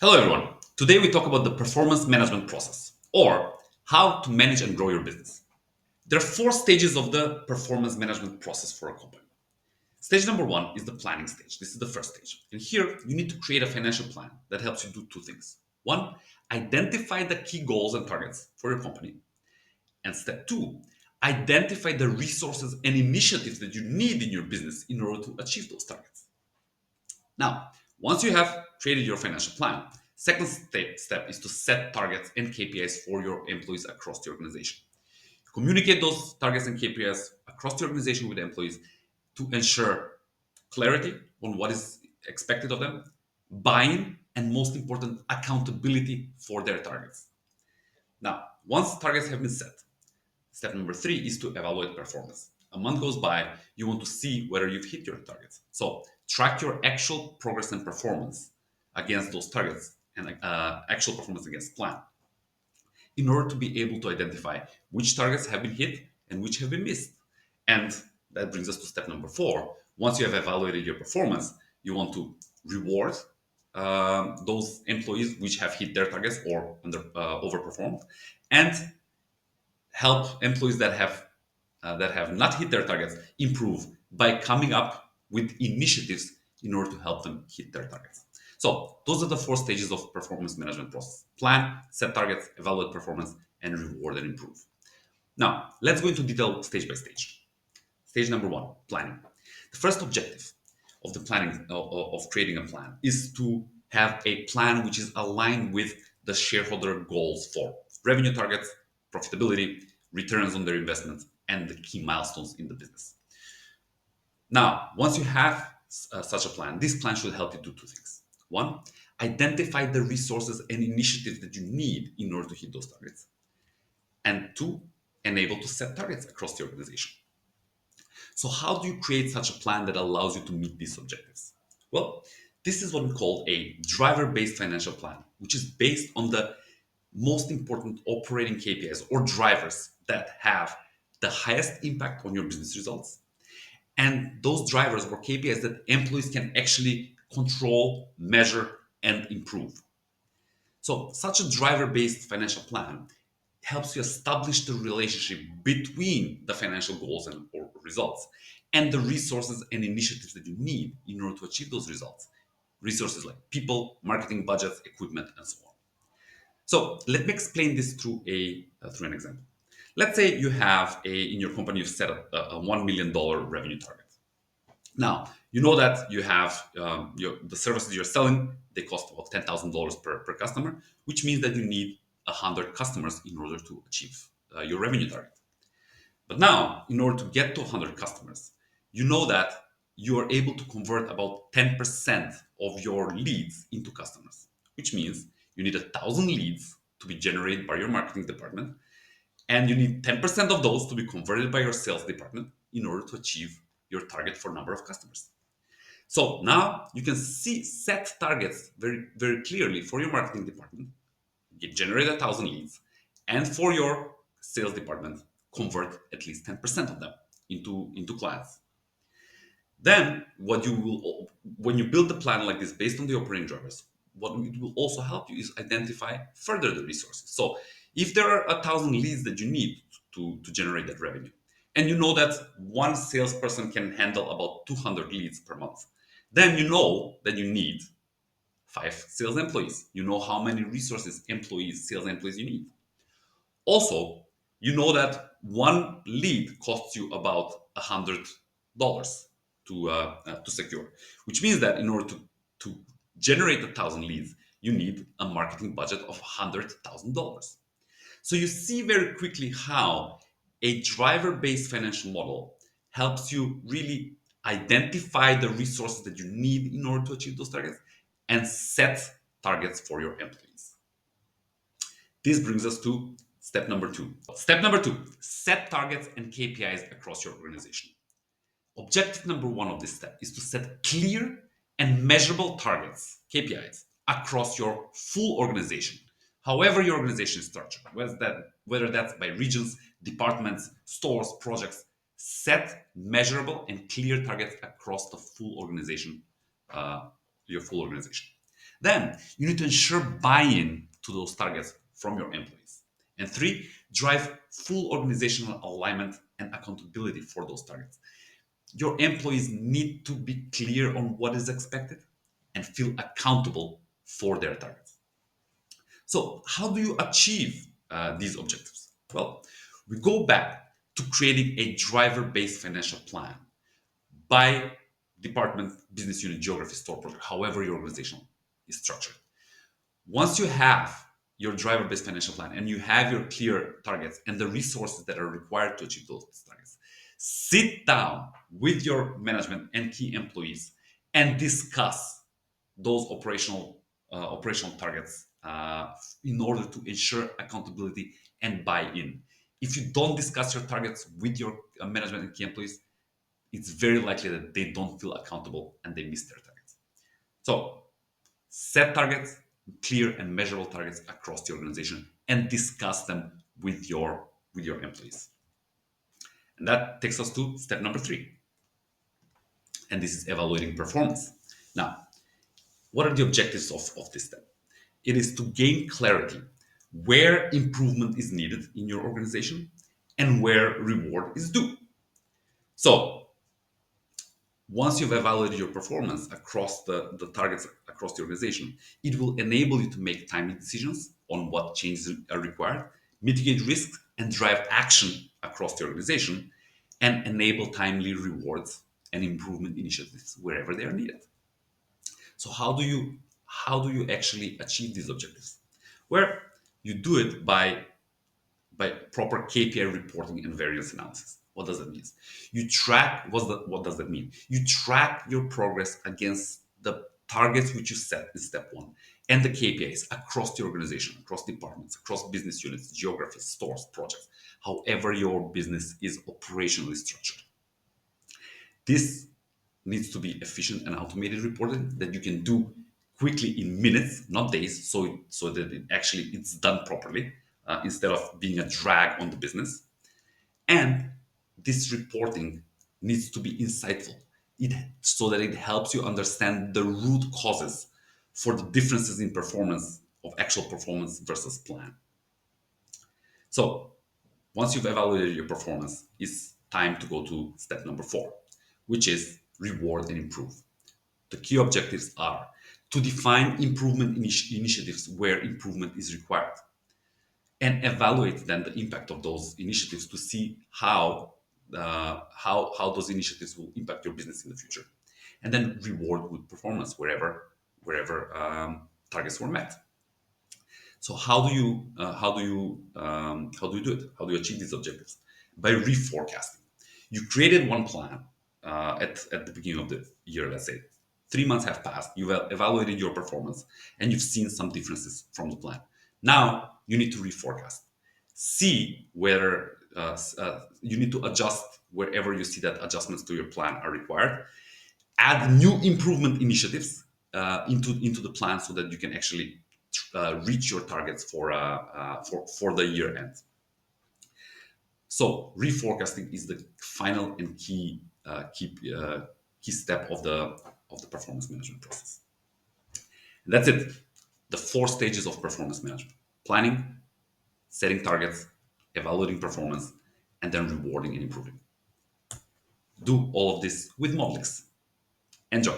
Hello, everyone. Today we talk about the performance management process or how to manage and grow your business. There are four stages of the performance management process for a company. Stage number one is the planning stage. This is the first stage. And here you need to create a financial plan that helps you do two things. One, identify the key goals and targets for your company. And step two, identify the resources and initiatives that you need in your business in order to achieve those targets. Now, once you have created your financial plan, second step is to set targets and KPIs for your employees across the organization. Communicate those targets and KPIs across the organization with employees to ensure clarity on what is expected of them, buy-in, and most important, accountability for their targets. Now, once targets have been set, step number three is to evaluate performance. A month goes by, you want to see whether you've hit your targets. So track your actual progress and performance against those targets and actual performance against plan in order to be able to identify which targets have been hit and which have been missed. And that brings us to step number four. Once you have evaluated your performance, you want to reward those employees which have hit their targets or overperformed, and help employees that have not hit their targets improve by coming up with initiatives in order to help them hit their targets. So those are the four stages of performance management process: plan, set targets, evaluate performance, and reward and improve. Now let's go into detail stage by stage. Stage number one: planning. The first objective of the planning of creating a plan is to have a plan which is aligned with the shareholder goals for revenue targets, profitability, returns on their investments, and the key milestones in the business. Now, once you have such a plan, this plan should help you do two things. One, identify the resources and initiatives that you need in order to hit those targets. And two, enable to set targets across the organization. So, how do you create such a plan that allows you to meet these objectives? Well, this is what we call a driver based financial plan, which is based on the most important operating KPIs or drivers that have the highest impact on your business results. And those drivers or KPIs that employees can actually control, measure, and improve. So, such a driver based financial plan helps you establish the relationship between the financial goals and or results and the resources and initiatives that you need in order to achieve those results. Resources like people, marketing budgets, equipment, and so on. So let me explain this through an example. Let's say you have in your company you've set a $1 million revenue target. Now you know that you have the services you're selling. They cost about $10,000 per customer, which means that you need 100 customers in order to achieve your revenue target. But now, in order to get to 100 customers, you know that you are able to convert about 10% of your leads into customers, which means you need 1,000 leads to be generated by your marketing department, and you need 10% of those to be converted by your sales department in order to achieve your target for number of customers. So now you can set targets very, very clearly for your marketing department, generate 1,000 leads, and for your sales department, convert at least 10% of them into clients. Then, when you build the plan like this based on the operating drivers, what it will also help you is identify further the resources. So, if there are 1,000 leads that you need to generate that revenue, and you know that one salesperson can handle about 200 leads per month, then you know that you need 5 sales employees. You know how many resources, sales employees you need. Also, you know that one lead costs you about $100 to secure, which means that in order to generate 1,000 leads, you need a marketing budget of $100,000. So you see very quickly how a driver-based financial model helps you really identify the resources that you need in order to achieve those targets and set targets for your employees. This brings us to step number two. Step number two, set targets and KPIs across your organization. Objective number one of this step is to set clear and measurable targets, KPIs, across your full organization. However, your organization is structured, whether that's by regions, departments, stores, projects, set measurable and clear targets across the full organization, your full organization. Then you need to ensure buy-in to those targets from your employees. And three, drive full organizational alignment and accountability for those targets. Your employees need to be clear on what is expected and feel accountable for their targets. So, how do you achieve these objectives? Well, we go back to creating a driver based financial plan by department, business unit, geography, store project, however your organization is structured. Once you have your driver based financial plan and you have your clear targets and the resources that are required to achieve those targets, sit down with your management and key employees and discuss those operational targets in order to ensure accountability and buy-in. If you don't discuss your targets with your management and key employees, it's very likely that they don't feel accountable and they miss their targets. So set targets, clear and measurable targets across the organization, and discuss them with your employees. And that takes us to step number three, and this is evaluating performance. Now, what are the objectives of this step? It is to gain clarity where improvement is needed in your organization and where reward is due. So, once you've evaluated your performance across the targets across the organization, it will enable you to make timely decisions on what changes are required, mitigate risks, and drive action across the organization, and enable timely rewards and improvement initiatives wherever they are needed. So how do you actually achieve these objectives? Where you do it by proper KPI reporting and variance analysis. What does that mean? You track what does that mean? You track your progress against the targets which you set in step one and the KPIs across the organization, across departments, across business units, geographies, stores, projects, however your business is operationally structured. This needs to be efficient and automated reporting that you can do quickly in minutes, not days, so that it's done properly instead of being a drag on the business. And this reporting needs to be insightful, so that it helps you understand the root causes for the differences in performance of actual performance versus plan. So once you've evaluated your performance, it's time to go to step number four, which is reward and improve. The key objectives are to define improvement initiatives where improvement is required and evaluate then the impact of those initiatives to see how those initiatives will impact your business in the future, and then reward good performance wherever targets were met. So how do you do it? How do you achieve these objectives? By reforecasting. You created one plan at the beginning of the year. Let's say 3 months have passed. You've evaluated your performance and you've seen some differences from the plan. Now you need to reforecast. See whether you need to adjust wherever you see that adjustments to your plan are required. Add new improvement initiatives into the plan so that you can actually reach your targets for the year end. So reforecasting is the final and key step of the performance management process. And that's it. The four stages of performance management: planning, setting targets, evaluating performance, and then rewarding and improving. Do all of this with Modeliks. Enjoy.